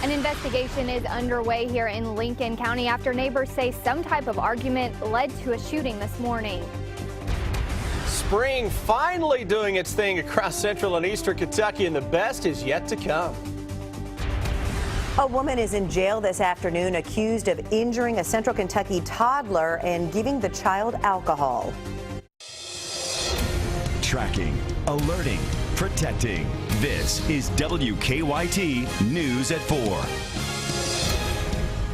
An investigation is underway here in Lincoln County after neighbors say some type of argument led to a shooting this morning. Spring finally doing its thing across central and eastern Kentucky, and the best is yet to come. A woman is in jail this afternoon accused of injuring a central Kentucky toddler and giving the child alcohol. Tracking, alerting, protecting. This is WKYT News at 4.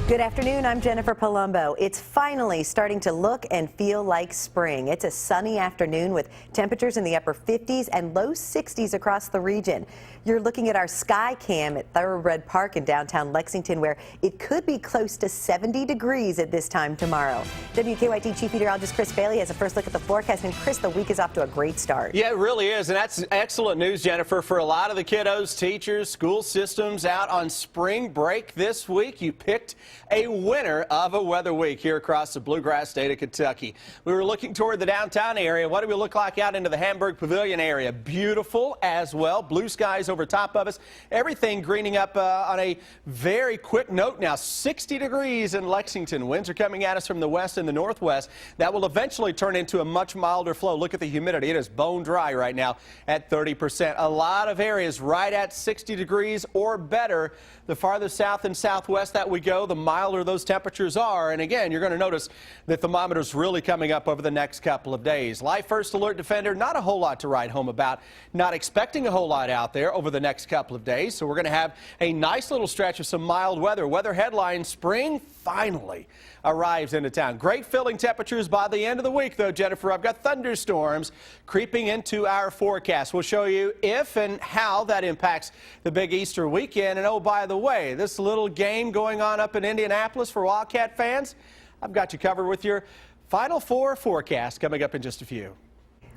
Good afternoon, I'm Jennifer Palumbo. It's finally starting to look and feel like spring. It's a sunny afternoon with temperatures in the upper 50s and low 60s across the region. You're looking at our sky cam at Thoroughbred Park in downtown Lexington, where it could be close to 70 degrees at this time tomorrow. WKYT Chief Meteorologist Chris Bailey has a first look at the forecast. And Chris, the week is off to a great start. Yeah, it really is, and that's excellent news, Jennifer, for a lot of the kiddos, teachers, school systems out on spring break this week. You picked a winner of a weather week here across the bluegrass state of Kentucky. We were looking toward the downtown area. What do we look like out into the Hamburg Pavilion area? Beautiful as well. Blue skies over top of us. Everything greening up on a very quick note now. 60 degrees in Lexington. Winds are coming at us from the west and the northwest. That will eventually turn into a much milder flow. Look at the humidity. It is bone dry right now at 30%. A lot of areas right at 60 degrees or better. The farther south and southwest that we go, the milder those temperatures are. And again, you're going to notice the thermometers really coming up over the next couple of days. Live First Alert Defender, not a whole lot to write home about. Not expecting a whole lot out there over the next couple of days. So we're going to have a nice little stretch of some mild weather. Weather headline, spring finally arrives into town. Great filling temperatures by the end of the week, though, Jennifer. I've got thunderstorms creeping into our forecast. We'll show you if and how that impacts the big Easter weekend. And oh, by the way, this little game going on up in Indianapolis for Wildcat fans, I've got you covered with your Final Four forecast coming up in just a few.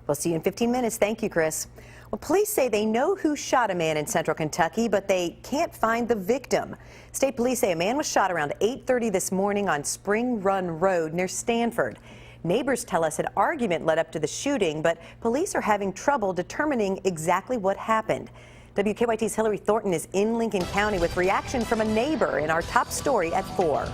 We'll see you in 15 minutes. Thank you, Chris. Well, police say they know who shot a man in central Kentucky, but they can't find the victim. State police say a man was shot around 8:30 this morning on Spring Run Road near Stanford. Neighbors tell us an argument led up to the shooting, but police are having trouble determining exactly what happened. WKYT's Hillary Thornton is in Lincoln County with reaction from a neighbor in our top story at 4.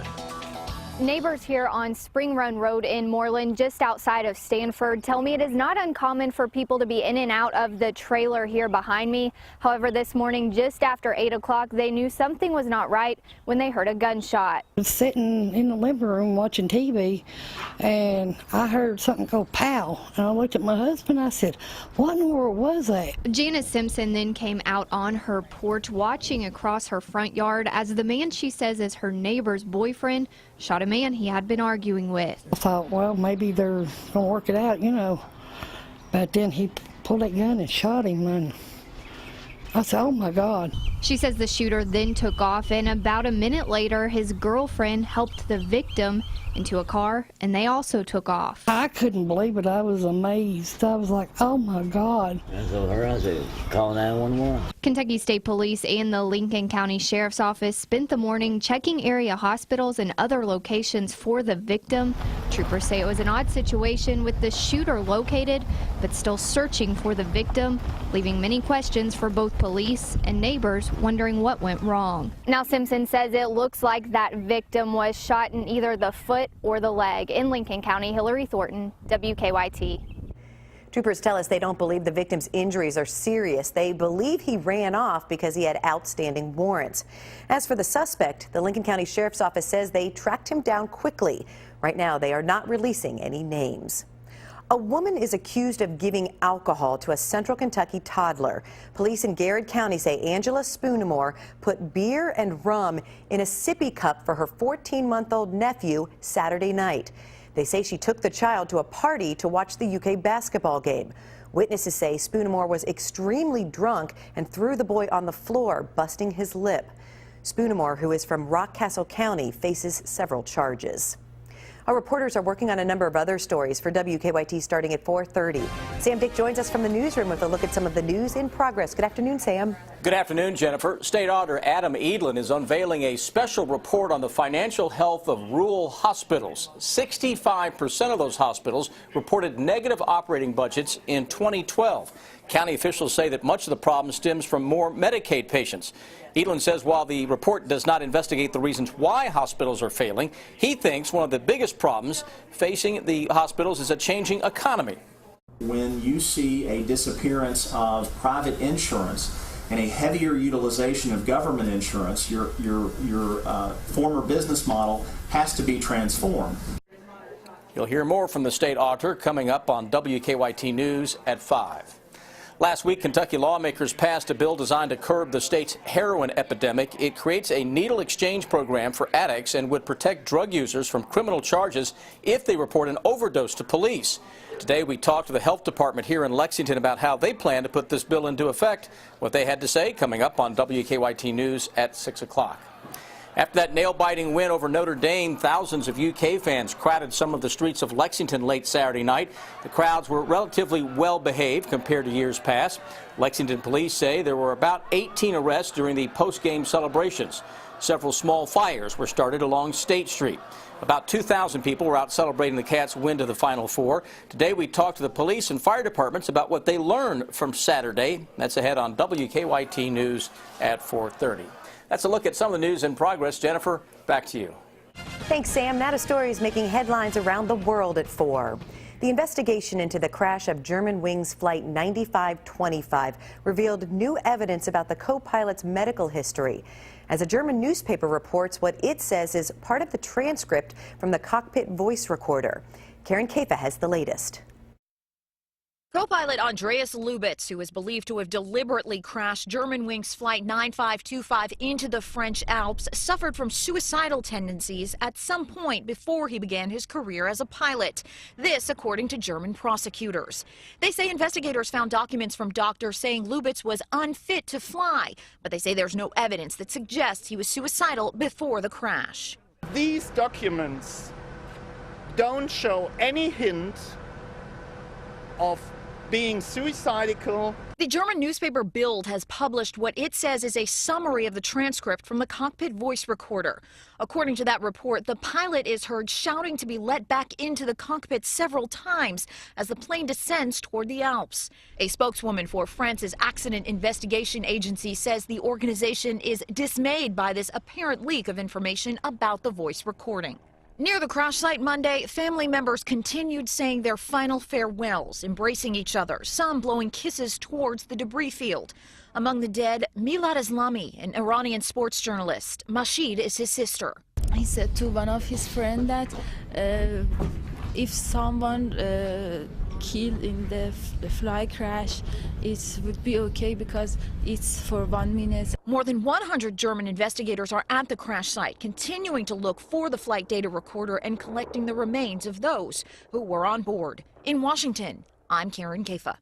Neighbors here on Spring Run Road in Moreland, just outside of Stanford, tell me it is not uncommon for people to be in and out of the trailer here behind me. However, this morning, just after 8 o'clock, they knew something was not right when they heard a gunshot. I was sitting in the living room watching TV, and I heard something go pow. And I looked at my husband, I said, what in the world was that? Janice Simpson then came out on her porch watching across her front yard as the man she says is her neighbor's boyfriend shot a man he had been arguing with. I thought, well, maybe they're going to work it out, you know. But then he pulled that gun and shot him, and I said, oh, my God. She says the shooter then took off, and about a minute later, his girlfriend helped the victim into a car, and they also took off. I couldn't believe it. I was amazed. I was like, oh, my God. I told her, I said, call 911. Kentucky State Police and the Lincoln County Sheriff's Office spent the morning checking area hospitals and other locations for the victim. Troopers say it was an odd situation with the shooter located, but still searching for the victim, leaving many questions for both police and neighbors wondering what went wrong. Now, Simpson says it looks like that victim was shot in either the foot or the leg. In Lincoln County, Hillary Thornton, WKYT. Troopers tell us they don't believe the victim's injuries are serious. They believe he ran off because he had outstanding warrants. As for the suspect, the Lincoln County Sheriff's Office says they tracked him down quickly. Right now, they are not releasing any names. A woman is accused of giving alcohol to a central Kentucky toddler. Police in Garrett County say Angela Spoonamore put beer and rum in a sippy cup for her 14-month-old nephew Saturday night. They say she took the child to a party to watch the UK basketball game. Witnesses say Spoonamore was extremely drunk and threw the boy on the floor, busting his lip. Spoonamore, who is from Rockcastle County, faces several charges. Our reporters are working on a number of other stories for WKYT starting at 4:30. Sam Dick joins us from the newsroom with a look at some of the news in progress. Good afternoon, Sam. Good afternoon, Jennifer. State Auditor Adam Edlin is unveiling a special report on the financial health of rural hospitals. 65% of those hospitals reported negative operating budgets in 2012. County officials say that much of the problem stems from more Medicaid patients. Edlin says while the report does not investigate the reasons why hospitals are failing, he thinks one of the biggest problems facing the hospitals is a changing economy. When you see a disappearance of private insurance and a heavier utilization of government insurance, your former business model has to be transformed. You'll hear more from the state auditor coming up on WKYT News at 5. Last week, Kentucky lawmakers passed a bill designed to curb the state's heroin epidemic. It creates a needle exchange program for addicts and would protect drug users from criminal charges if they report an overdose to police. Today, we talked to the health department here in Lexington about how they plan to put this bill into effect. What they had to say coming up on WKYT News at 6 o'clock. After that nail-biting win over Notre Dame, thousands of UK fans crowded some of the streets of Lexington late Saturday night. The crowds were relatively well-behaved compared to years past. Lexington police say there were about 18 arrests during the post-game celebrations. Several small fires were started along State Street. About 2,000 people were out celebrating the Cats' win to the Final Four. Today we talked to the police and fire departments about what they learned from Saturday. That's ahead on WKYT News at 4:30. That's a look at some of the news in progress. Jennifer, back to you. Thanks, Sam. Now to stories making headlines around the world at 4. The investigation into the crash of Germanwings Flight 9525 revealed new evidence about the co-pilot's medical history. As a German newspaper reports what it says is part of the transcript from the cockpit voice recorder. Karen Kafa has the latest. Co-pilot Andreas Lubitz, who is believed to have deliberately crashed Germanwings Flight 9525 into the French Alps, suffered from suicidal tendencies at some point before he began his career as a pilot. This, according to German prosecutors. They say investigators found documents from doctors saying Lubitz was unfit to fly, but they say there's no evidence that suggests he was suicidal before the crash. These documents don't show any hint of being suicidal. The German newspaper Bild has published what it says is a summary of the transcript from the cockpit voice recorder. According to that report, the pilot is heard shouting to be let back into the cockpit several times as the plane descends toward the Alps. A spokeswoman for France's accident investigation agency says the organization is dismayed by this apparent leak of information about the voice recording. Near the crash site Monday, family members continued saying their final farewells, embracing each other, some blowing kisses towards the debris field. Among the dead, Milad Islami, an Iranian sports journalist. Mashid is his sister. He said to one of his friends that if someone killed in the fly crash, it would be okay because it's for 1 minute. More than 100 German investigators are at the crash site, continuing to look for the flight data recorder and collecting the remains of those who were on board. In Washington, I'm Karen Kafa.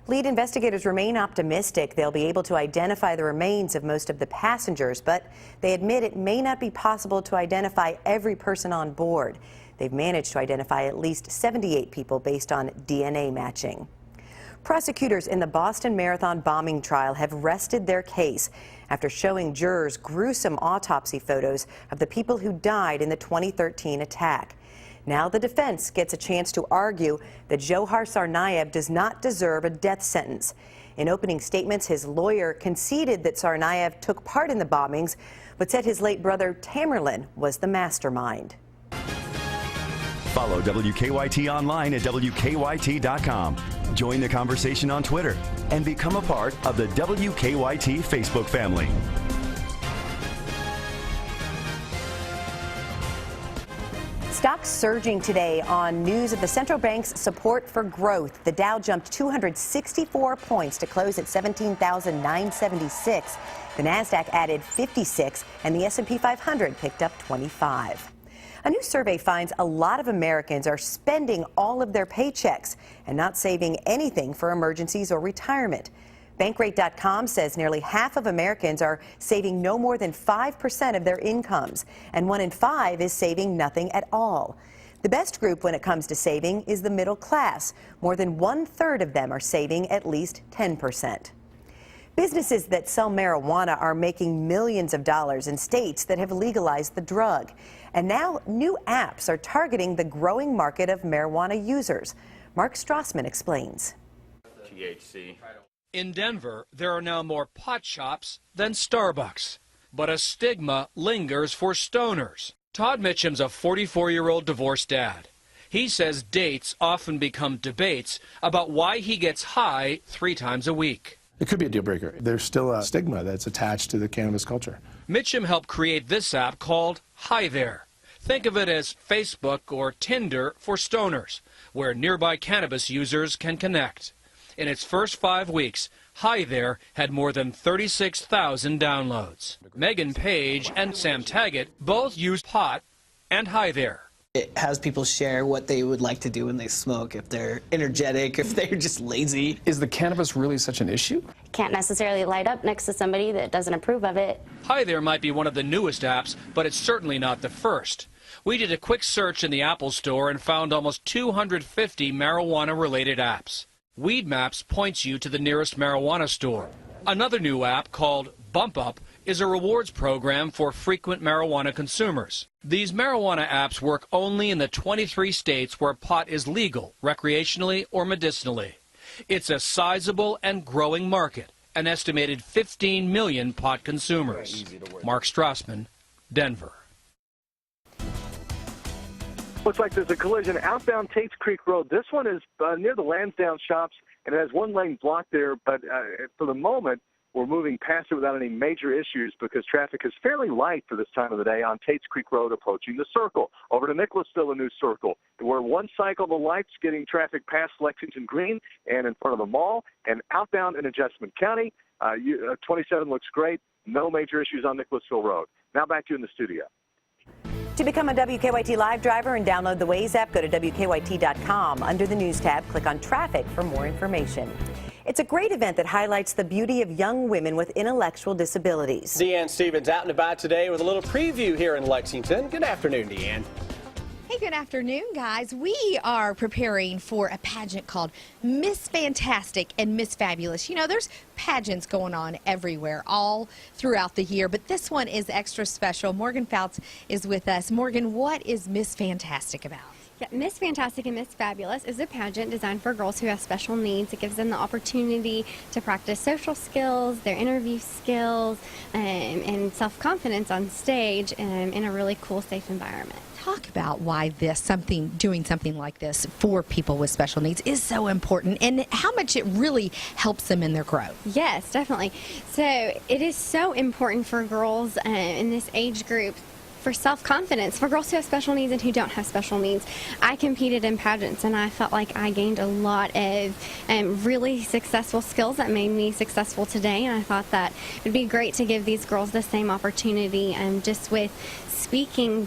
Lead investigators remain optimistic they'll be able to identify the remains of most of the passengers, but they admit it may not be possible to identify every person on board. They've managed to identify at least 78 people based on DNA matching. Prosecutors in the Boston Marathon bombing trial have rested their case after showing jurors gruesome autopsy photos of the people who died in the 2013 attack. Now the defense gets a chance to argue that Johar Tsarnaev does not deserve a death sentence. In opening statements, his lawyer conceded that Tsarnaev took part in the bombings, but said his late brother Tamerlan was the mastermind. Follow WKYT online at WKYT.com. Join the conversation on Twitter and become a part of the WKYT Facebook family. Stocks surging today on news of the central bank's support for growth. The Dow jumped 264 points to close at 17,976. The Nasdaq added 56, and the S&P 500 picked up 25. A new survey finds a lot of Americans are spending all of their paychecks and not saving anything for emergencies or retirement. Bankrate.com says nearly half of Americans are saving no more than 5% of their incomes, and 1 in 5 is saving nothing at all. The best group when it comes to saving is the middle class. More than 1/3 of them are saving at least 10%. Businesses that sell marijuana are making millions of dollars in states that have legalized the drug. And now new apps are targeting the growing market of marijuana users. Mark Strassman explains. THC. In Denver, there are now more pot shops than Starbucks. But a stigma lingers for stoners. Todd Mitchum's a 44-year-old divorced dad. He says dates often become debates about why he gets high 3 times a week. It could be a deal breaker. There's still a stigma that's attached to the cannabis culture. Mitchum helped create this app called Hi There. Think of it as Facebook or Tinder for stoners, where nearby cannabis users can connect. In its first 5 weeks, Hi There had more than 36,000 downloads. Megan Page and Sam Taggett both use pot and Hi There. It has people share what they would like to do when they smoke, if they're energetic, if they're just lazy. Is the cannabis really such an issue? Can't necessarily light up next to somebody that doesn't approve of it. Hi There might be one of the newest apps, but it's certainly not the first. We did a quick search in the Apple Store and found almost 250 marijuana-related apps. Weed Maps points you to the nearest marijuana store. Another new app called Bump Up is a rewards program for frequent marijuana consumers. These marijuana apps work only in the 23 states where pot is legal, recreationally or medicinally. It's a sizable and growing market, an estimated 15 million pot consumers. Mark Strassman, Denver. Looks like there's a collision outbound Tates Creek Road. This one is near the Lansdowne shops, and it has one lane blocked there, but for the moment, we're moving past it without any major issues because traffic is fairly light for this time of the day on Tates Creek Road approaching the circle. Over to Nicholasville, a new circle. We're one cycle of the lights getting traffic past Lexington Green and in front of the mall, and outbound in Adjustment County. 27 looks great. No major issues on Nicholasville Road. Now back to you in the studio. To become a WKYT Live driver and download the Waze app, go to WKYT.com. Under the News tab, click on Traffic for more information. It's a great event that highlights the beauty of young women with intellectual disabilities. Deanne Stevens out and about today with a little preview here in Lexington. Good afternoon, Deanne. Hey, good afternoon, guys. We are preparing for a pageant called Miss Fantastic and Miss Fabulous. You know, there's pageants going on everywhere, all throughout the year, but this one is extra special. Morgan Fouts is with us. Morgan, what is Miss Fantastic about? Yeah, Miss Fantastic and Miss Fabulous is a pageant designed for girls who have special needs. It gives them the opportunity to practice social skills, their interview skills, and self-confidence on stage in a really cool, safe environment. Talk about why doing something like this for people with special needs is so important and how much it really helps them in their growth. Yes, definitely. So it is so important for girls in this age group for self-confidence, for girls who have special needs and who don't have special needs. I competed in pageants and I felt like I gained a lot of really successful skills that made me successful today, and I thought that it would be great to give these girls the same opportunity just with speaking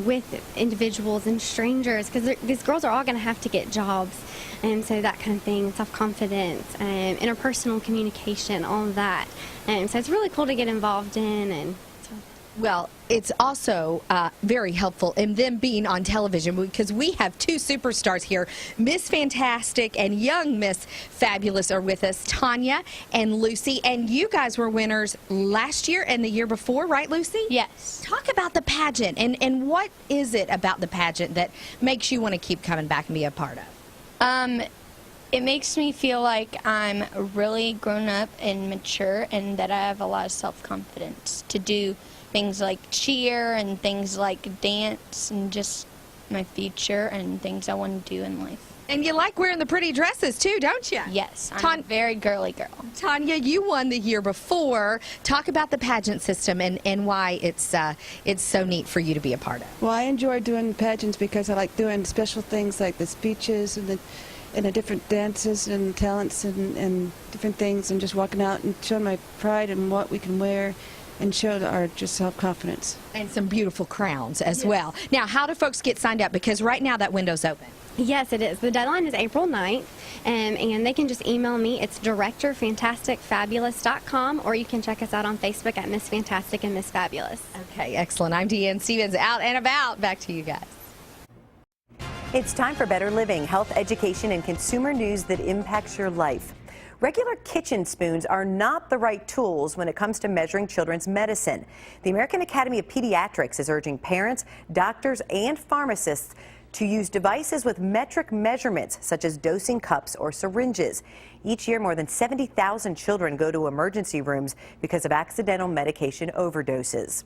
with individuals and strangers, because these girls are all going to have to get jobs, and so that kind of thing, self-confidence, interpersonal communication, all of that. So it's really cool to get involved in. Well, it's also very helpful in them being on television because we have two superstars here. Miss Fantastic and young Miss Fabulous are with us, Tanya and Lucy. And you guys were winners last year and the year before, right, Lucy? Yes. Talk about the pageant and what is it about the pageant that makes you want to keep coming back and be a part of? It makes me feel like I'm really grown up and mature and that I have a lot of self-confidence to do things like cheer and things like dance and just my future and things I want to do in life. And you like wearing the pretty dresses too, don't you? Yes, I'm a very girly girl. Tanya, you won the year before. Talk about the pageant system and why it's so neat for you to be a part of. Well, I enjoy doing pageants because I like doing special things like the speeches and the different dances and talents and different things, and just walking out and showing my pride in what we can wear and show our just self-confidence. And some beautiful crowns as well. Now, how do folks get signed up? Because right now that window's open. Yes, it is. The deadline is April 9th, and they can just email me. It's directorfantasticfabulous.com, or you can check us out on Facebook at Miss Fantastic and Miss Fabulous. Okay, excellent. I'm Deanne Stevens, out and about. Back to you guys. It's time for Better Living, health, education, and consumer news that impacts your life. Regular kitchen spoons are not the right tools when it comes to measuring children's medicine. The American Academy of Pediatrics is urging parents, doctors, and pharmacists to use devices with metric measurements, such as dosing cups or syringes. Each year, more than 70,000 children go to emergency rooms because of accidental medication overdoses.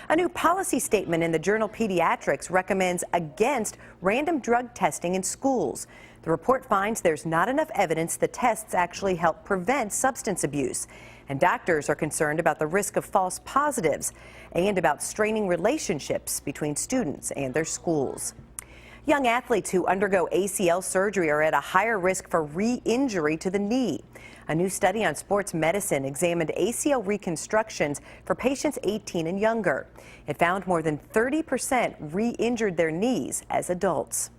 A new policy statement in the journal Pediatrics recommends against random drug testing in schools. The report finds there's not enough evidence the tests actually help prevent substance abuse. And doctors are concerned about the risk of false positives and about straining relationships between students and their schools. Young athletes who undergo ACL surgery are at a higher risk for re-injury to the knee. A new study on sports medicine examined ACL reconstructions for patients 18 and younger. It found more than 30% re-injured their knees as adults.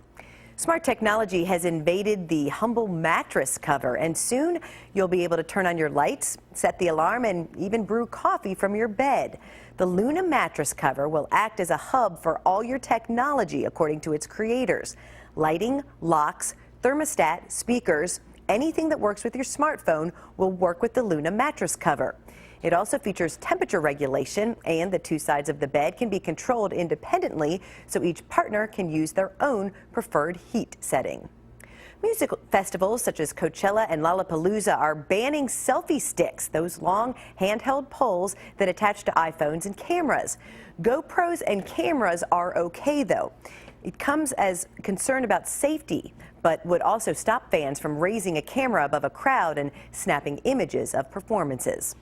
Smart technology has invaded the humble mattress cover, and soon you'll be able to turn on your lights, set the alarm, and even brew coffee from your bed. The Luna mattress cover will act as a hub for all your technology, according to its creators. Lighting, locks, thermostat, speakers, anything that works with your smartphone will work with the Luna mattress cover. It also features temperature regulation, and the two sides of the bed can be controlled independently, so each partner can use their own preferred heat setting. Music festivals such as Coachella and Lollapalooza are banning selfie sticks, those long handheld poles that attach to iPhones and cameras. GoPros and cameras are okay, though. It comes as concern about safety, but would also stop fans from raising a camera above a crowd and snapping images of performances.